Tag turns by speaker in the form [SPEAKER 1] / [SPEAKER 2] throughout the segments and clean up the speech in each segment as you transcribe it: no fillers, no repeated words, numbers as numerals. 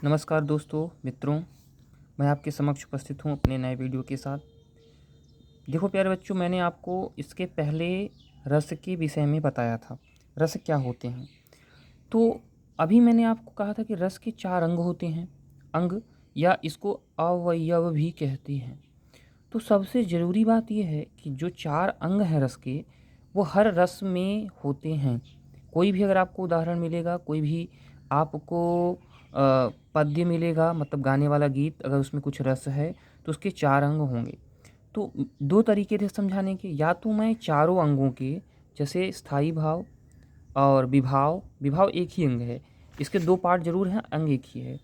[SPEAKER 1] नमस्कार दोस्तों मित्रों, मैं आपके समक्ष उपस्थित हूँ अपने नए वीडियो के साथ। देखो प्यारे बच्चों, मैंने आपको इसके पहले रस के विषय में बताया था, रस क्या होते हैं। तो अभी मैंने आपको कहा था कि रस के 4 अंग होते हैं, अंग या इसको अवयव भी कहते हैं। तो सबसे ज़रूरी बात यह है कि जो 4 अंग हैं रस के, वो हर रस में होते हैं। कोई भी अगर आपको उदाहरण मिलेगा, कोई भी आपको पद्य मिलेगा, मतलब गाने वाला गीत, अगर उसमें कुछ रस है तो उसके 4 अंग होंगे। तो 2 तरीके थे समझाने के, या तो मैं चारों अंगों के, जैसे स्थाई भाव और विभाव, विभाव एक ही अंग है, इसके 2 पार्ट जरूर हैं, अंग एक ही है।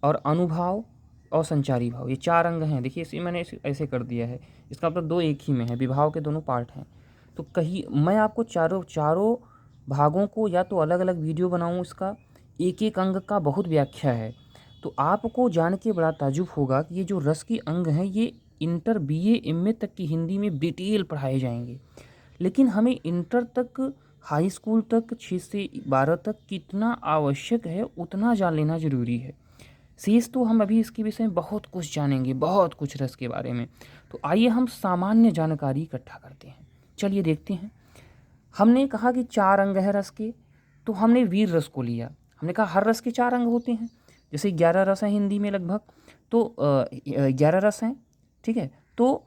[SPEAKER 1] और अनुभाव और संचारी भाव, ये 4 अंग हैं। देखिए इसे मैंने ऐसे कर दिया है, इसका मतलब 2 एक ही में है, विभाव के दोनों पार्ट हैं। तो कहीं मैं आपको चारों चारों भागों को या तो अलग अलग वीडियो बनाऊं, इसका एक एक अंग का बहुत व्याख्या है। तो आपको जान के बड़ा ताजुब होगा कि ये जो रस के अंग हैं, ये इंटर बीए एमए तक की हिंदी में डिटेल पढ़ाए जाएंगे। लेकिन हमें इंटर तक, हाई स्कूल तक, 6 से 12 तक कितना आवश्यक है उतना जान लेना ज़रूरी है। शेष तो हम अभी इसके विषय में बहुत कुछ जानेंगे, बहुत कुछ रस के बारे में। तो आइए हम सामान्य जानकारी इकट्ठा करते हैं। चलिए देखते हैं। हमने कहा कि 4 अंग है रस के, तो हमने वीर रस को लिया। हमने कहा हर रस के 4 अंग होते हैं, जैसे 11 रस हैं हिंदी में लगभग, तो 11 रस हैं, ठीक है। तो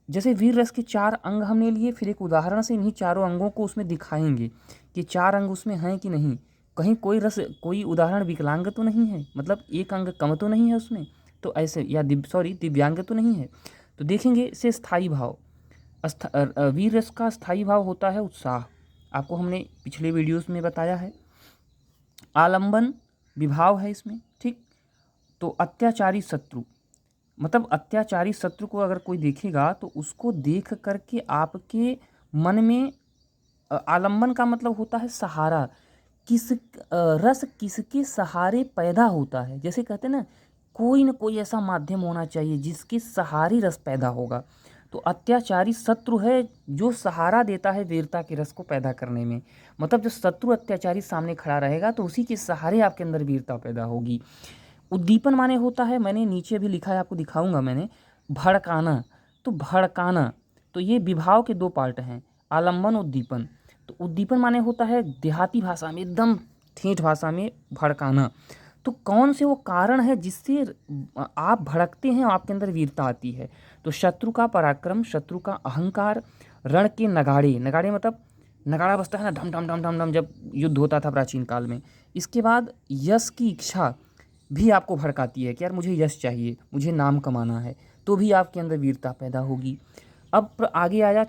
[SPEAKER 1] जैसे वीर रस के 4 अंग हमने लिए, फिर एक उदाहरण से इन्हीं चारों अंगों को उसमें दिखाएंगे कि 4 अंग उसमें हैं कि नहीं, कहीं कोई रस, कोई उदाहरण विकलांग तो नहीं है, मतलब एक अंग कम तो नहीं है उसमें, तो ऐसे, या दिव्यांग तो नहीं है। तो देखेंगे से स्थाई भाव, वीर रस का स्थाई भाव होता है उत्साह, आपको हमने पिछले वीडियोस में बताया है। आलंबन विभाव है इसमें, ठीक। तो अत्याचारी शत्रु, मतलब अत्याचारी शत्रु को अगर कोई देखेगा तो उसको देख करके आपके मन में आलंबन का मतलब होता है सहारा। रस किसके सहारे पैदा होता है, जैसे कहते हैं ना कोई ऐसा माध्यम होना चाहिए जिसके सहारे रस पैदा होगा। तो अत्याचारी शत्रु है जो सहारा देता है वीरता के रस को पैदा करने में। मतलब जो शत्रु अत्याचारी सामने खड़ा रहेगा तो उसी के सहारे आपके अंदर वीरता पैदा होगी। उद्दीपन माने होता है, मैंने नीचे भी लिखा है, आपको दिखाऊंगा मैंने, भड़काना। तो भड़काना, तो ये विभाव के 2 पार्ट हैं, आलंबन, उद्दीपन। तो उद्दीपन माने होता है देहाती भाषा में, एकदम ठेठ भाषा में, भड़काना। तो कौन से वो कारण है जिससे आप भड़कते हैं, आपके अंदर वीरता आती है। तो शत्रु का पराक्रम, शत्रु का अहंकार, रण के नगाड़े, नगाड़े मतलब नगाड़ा बजता है ना, ढम ढम ढम ढम ढम, जब युद्ध होता था प्राचीन काल में। इसके बाद यश की इच्छा भी आपको भड़काती है कि यार मुझे यश चाहिए, मुझे नाम कमाना है, तो भी आपके अंदर वीरता पैदा होगी। अब आगे आया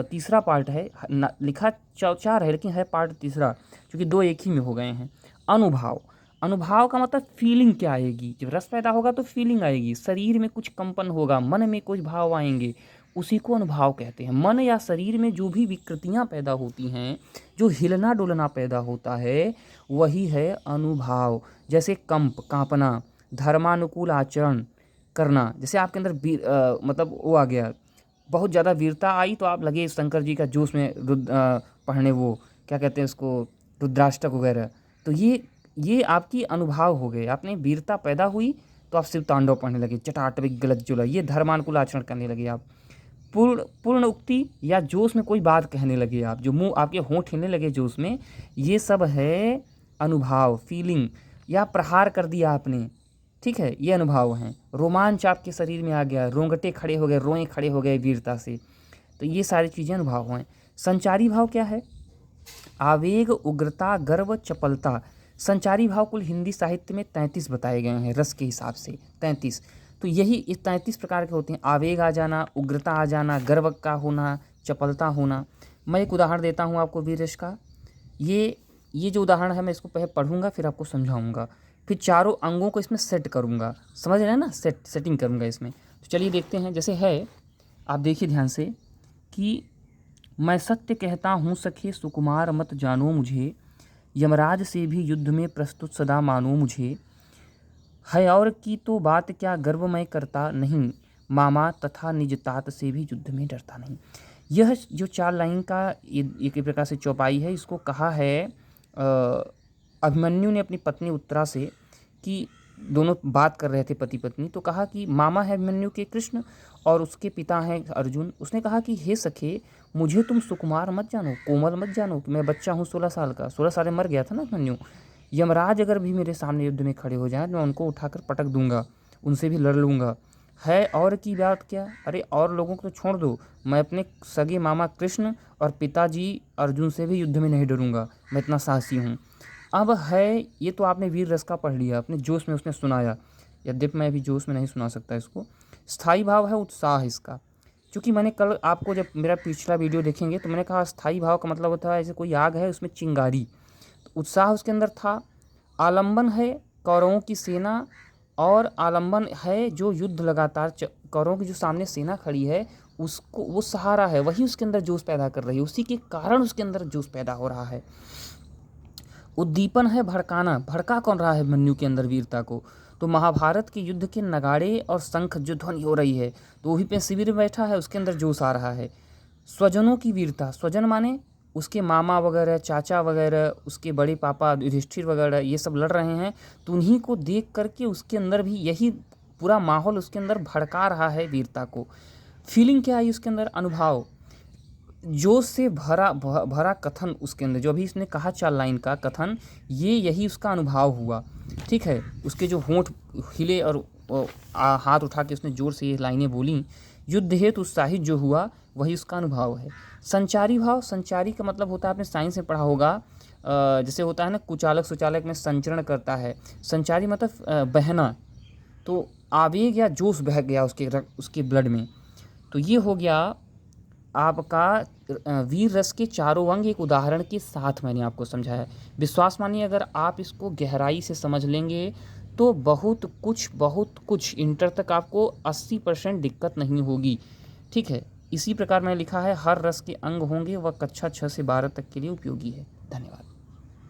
[SPEAKER 1] तीसरा पार्ट है, लिखा 4 है लेकिन है पार्ट तीसरा, क्योंकि 2 एक ही में हो गए हैं। अनुभाव, अनुभाव का मतलब फीलिंग क्या आएगी, जब रस पैदा होगा तो फीलिंग आएगी, शरीर में कुछ कंपन होगा, मन में कुछ भाव आएंगे, उसी को अनुभाव कहते हैं। मन या शरीर में जो भी विकृतियाँ पैदा होती हैं, जो हिलना डुलना पैदा होता है, वही है अनुभाव। जैसे कंप, कांपना, धर्मानुकूल आचरण करना, जैसे आपके अंदर मतलब वो आ गया, बहुत ज़्यादा वीरता आई तो आप लगे शंकर जी का जोश में पढ़ने, वो क्या कहते हैं उसको, रुद्राष्टक वगैरह। तो ये आपकी अनुभव हो गए, आपने वीरता पैदा हुई तो आप शिव तांडव पढ़ने लगे, चटाटविक गलत जुला, ये धर्मानुकूल आचरण करने लगे आप। पूर्ण उक्ति या जोश में कोई बात कहने लगे आप, जो मुंह आपके होंठ हिलने लगे जोश में, ये सब है अनुभाव, फीलिंग। या प्रहार कर दिया आपने, ठीक है, ये अनुभव हैं। रोमांच आपके शरीर में आ गया, रोंगटे खड़े हो गए, रोए खड़े हो गए वीरता से, तो ये सारी चीज़ें अनुभव हैं। संचारी भाव क्या है, आवेग, उग्रता, गर्व, चपलता। संचारी भाव कुल हिंदी साहित्य में 33 बताए गए हैं रस के हिसाब से, 33। तो यही इस 33 प्रकार के होते हैं, आवेग आ जाना, उग्रता आ जाना, गर्व का होना, चपलता होना। मैं एक उदाहरण देता हूँ आपको वीर रस का। ये जो उदाहरण है मैं इसको पहले पढ़ूंगा फिर आपको समझाऊंगा, फिर चारों अंगों को इसमें सेट करूंगा, समझ रहे हैं ना, सेटिंग करूंगा इसमें। तो चलिए देखते हैं। जैसे है, आप देखिए ध्यान से कि मैं सत्य कहता हूँ सखे सुकुमार मत जानो मुझे, यमराज से भी युद्ध में प्रस्तुत सदा मानो मुझे, है और की तो बात क्या गर्व मैं करता नहीं, मामा तथा निज तात से भी युद्ध में डरता नहीं। यह जो 4 लाइन का एक प्रकार से चौपाई है, इसको कहा है अभिमन्यु ने अपनी पत्नी उत्तरा से कि दोनों बात कर रहे थे पति पत्नी, तो कहा कि मामा है अभिमन्यु के कृष्ण और उसके पिता हैं अर्जुन। उसने कहा कि हे सखे, मुझे तुम सुकुमार मत जानो, कोमल मत जानो, कि मैं बच्चा हूँ 16 साल का। 16 साल में मर गया था ना अभिमन्यु। यमराज अगर भी मेरे सामने युद्ध में खड़े हो जाएं तो मैं उनको उठाकर पटक दूंगा, उनसे भी लड़ लूँगा। है और की बात क्या, अरे और लोगों को तो छोड़ दो, मैं अपने सगे मामा कृष्ण और पिताजी अर्जुन से भी युद्ध में नहीं डरूंगा, मैं इतना साहसी हूँ। अब है, ये तो आपने वीर रस का पढ़ लिया, अपने जोश में उसने सुनाया, यद्यपि मैं अभी जोश में नहीं सुना सकता इसको। स्थाई भाव है उत्साह इसका। क्योंकि मैंने कल आपको, जब मेरा पिछला वीडियो देखेंगे तो मैंने कहा स्थाई भाव का मतलब होता है ऐसे कोई आग है उसमें चिंगारी, तो उत्साह उसके अंदर था। आलंबन है कौरवों की सेना, और आलंबन है जो युद्ध लगातार कौरवों की जो सामने सेना खड़ी है उसको वो सहारा है, वही उसके अंदर जोश पैदा कर रही है, उसी के कारण उसके अंदर जोश पैदा हो रहा है। उद्दीपन है भड़काना, भड़का कौन रहा है मन्यु के अंदर वीरता को, तो महाभारत के युद्ध के नगाड़े और शंख जो ध्वनि हो रही है तो वहीं पे शिविर में बैठा है, उसके अंदर जोश आ रहा है। स्वजनों की वीरता, स्वजन माने उसके मामा वगैरह, चाचा वगैरह, उसके बड़े पापा युधिष्ठिर वगैरह, ये सब लड़ रहे हैं, तो उन्हीं को देख करके उसके अंदर भी यही पूरा माहौल उसके अंदर भड़का रहा है वीरता को। फीलिंग क्या आई उसके अंदर, अनुभव, जोश से भरा कथन उसके अंदर, जो अभी इसने कहा 4 लाइन का कथन, ये यही उसका अनुभव हुआ। ठीक है, उसके जो होंठ हिले और हाथ उठा के उसने जोर से ये लाइनें बोली, युद्ध हेतु उत्साहित जो हुआ वही उसका अनुभव है। संचारी भाव, संचारी का मतलब होता है, आपने साइंस में पढ़ा होगा, जैसे होता है ना कुचालक सुचालक में संचरण करता है, संचारी मतलब बहना, तो आवेग या जोश बह गया उसके ब्लड में। तो ये हो गया आपका वीर रस के चारों अंग, एक उदाहरण के साथ मैंने आपको समझाया। विश्वास मानिए अगर आप इसको गहराई से समझ लेंगे तो बहुत कुछ इंटर तक आपको 80% दिक्कत नहीं होगी। ठीक है, इसी प्रकार मैंने लिखा है, हर रस के अंग होंगे, वह कक्षा 6 से 12 तक के लिए उपयोगी है। धन्यवाद।